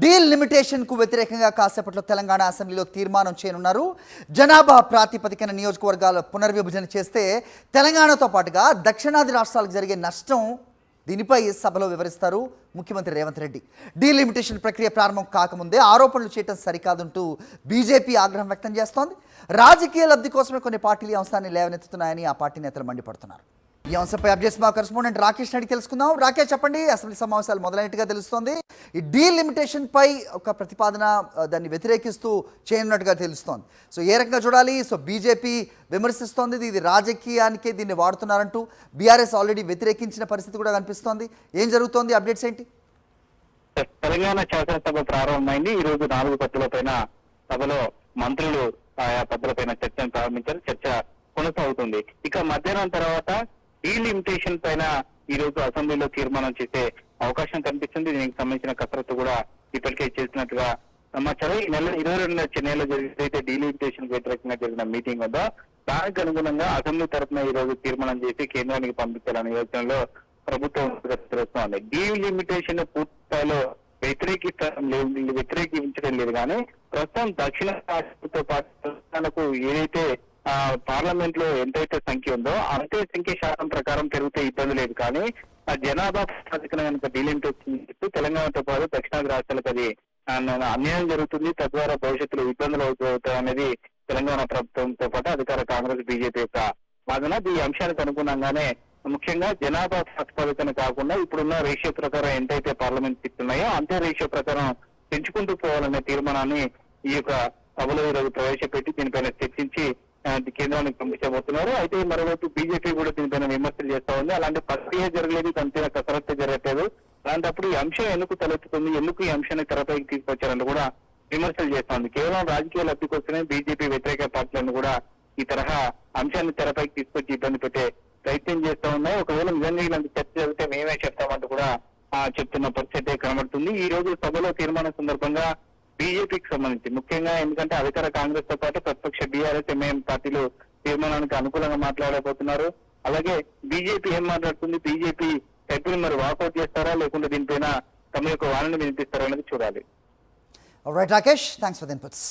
Deal limitation కు వ్యతిరేకంగా కాసేపట్లో తెలంగాణ అసెంబ్లీలో తీర్మానం చేయనున్నారు. జనాభా ప్రాతిపదికన నియోజకవర్గాల పునర్విభజన చేస్తే తెలంగాణతో పాటుగా దక్షిణాది రాష్ట్రాలకు జరిగే నష్టం, దీనిపై సభలో వివరిస్తారు ముఖ్యమంత్రి రేవంత్ రెడ్డి. డీల్ లిమిటేషన్ ప్రక్రియ ప్రారంభం కాకముందే ఆరోపణలు చేయడం సరికాదంటూ బీజేపీ ఆగ్రహం వ్యక్తం చేస్తోంది. రాజకీయ లబ్ధి కోసమే కొన్ని పార్టీలు ఈ అంశాన్ని లేవనెత్తుతున్నాయని ఆ పార్టీ నేతలు మండిపడుతున్నారు. ఈ అంశంపై అప్డేట్స్ మా కరెస్పాండెంట్ రాకేష్ అడిగి తెలుసుకుందాం. రాకేష్, చెప్పండి, అసెంబ్లీ సమావేశాలు మొదలైనట్టుగా తెలుస్తోంది. ఈ డీల్ లిమిటేషన్ పై ఒక ప్రతిపాదన, దాన్ని వ్యతిరేకిస్తూ చేయనున్నట్టుగా తెలుస్తోంది. సో ఏ రకంగా చూడాలి? సో బీజేపీ విమర్శిస్తోంది, ఇది రాజకీయానికే దీన్ని వాడుతున్నారంటూ. బీఆర్ఎస్ ఆల్రెడీ వ్యతిరేకించిన పరిస్థితి కూడా కనిపిస్తోంది. ఏం జరుగుతోంది? అప్డేట్స్ ఏంటి? తెలంగాణ శాసనసభ ప్రారంభమైంది. ఈ రోజు 4 పత్రులపైన సభలో మంత్రులు ఆయా పత్రులపైన చర్చను ప్రారంభించారు. చర్చ కొనసాగుతుంది. ఇక మధ్యాహ్నం తర్వాత డీలిమిటేషన్ పైన ఈ రోజు అసెంబ్లీలో తీర్మానం చేసే అవకాశం కనిపిస్తుంది. దీనికి సంబంధించిన కసరత్తు కూడా ఇప్పటికే చేసినట్టుగా సమాచారం. ఈ నెల 22న చెన్నైలో జరిగితే డీలిమిటేషన్ వ్యతిరేకంగా జరిగిన మీటింగ్ ఉందో దానికి అనుగుణంగా అసెంబ్లీ తరఫున ఈ రోజు తీర్మానం చేసి కేంద్రానికి పంపించాలనే యోచనలో ప్రభుత్వం వస్తోంది. డీలిమిటేషన్ పూర్తి స్థాయిలో వ్యతిరేకించడం లేదు, కానీ ప్రస్తుతం దక్షిణ రాష్ట్రంతో పాటు తెలంగాణకు ఏదైతే పార్లమెంట్ లో ఎంతైతే సంఖ్య ఉందో అంతే సంఖ్య శాతం ప్రకారం పెరిగితే ఇబ్బంది లేదు, కానీ ఆ జనాభా ప్రాతిపదికన కనుక డీలిమిటేషన్ చేస్తూ తెలంగాణతో పాటు దక్షిణాది రాష్ట్రాలకు అది అన్యాయం జరుగుతుంది. తద్వారా భవిష్యత్తులో ఇబ్బందులు అవుతాయి అనేది తెలంగాణ ప్రభుత్వంతో పాటు అధికార కాంగ్రెస్ బీజేపీ యొక్క వాదన. ఈ అంశానికి అనుగుణంగానే ముఖ్యంగా జనాభా ప్రాతిపదికన కాకుండా ఇప్పుడున్న రేషియో ప్రకారం ఎంతైతే పార్లమెంట్ సీట్లు ఉన్నాయో అంతే రేషియో ప్రకారం పెంచుకుంటూ పోవాలనే తీర్మానాన్ని ఈ యొక్క సభలో ఈరోజు ప్రవేశపెట్టి దీనిపైన చర్చించి కేంద్రానికి పంపించబోతున్నారు. అయితే మరోవైపు బీజేపీ కూడా దీనిపైన విమర్శలు చేస్తా ఉంది. అలాంటి ప్రక్రియ జరగలేదు, దానిపైన కసరత్తు జరగట్లేదు. అలాంటప్పుడు ఈ అంశం ఎందుకు తలెత్తుతుంది, ఎందుకు ఈ అంశాన్ని తెరపైకి తీసుకొచ్చారని కూడా విమర్శలు చేస్తోంది. కేవలం రాజకీయ లబ్ధి కోసమే బీజేపీ వ్యతిరేక పార్టీలను కూడా ఈ తరహా అంశాన్ని తెరపైకి తీసుకొచ్చి ఇబ్బంది పెట్టే ప్రయత్నం చేస్తా ఉన్నాయి. ఒకవేళ నిజంగా ఇలాంటి చర్చ జరిగితే మేమే చెప్తామంటూ కూడా చెప్తున్న పరిస్థితి కనబడుతుంది. ఈ రోజు సభలో తీర్మానం సందర్భంగా బీజేపీకి సంబంధించి ముఖ్యంగా, ఎందుకంటే అధికార కాంగ్రెస్ తో పాటు ప్రతిపక్ష బీఆర్ఎస్ ఎంఐఎం పార్టీలు తీర్మానానికి అనుకూలంగా మాట్లాడబోతున్నారు. అలాగే బీజేపీ ఏం మాట్లాడుతుంది, బీజేపీ సభ్యులు మరి వాకౌట్ చేస్తారా లేకుంటే దీనిపైన తమ యొక్క వాణిని వినిపిస్తారా అనేది చూడాలి. All right, Rakesh, thanks for the inputs.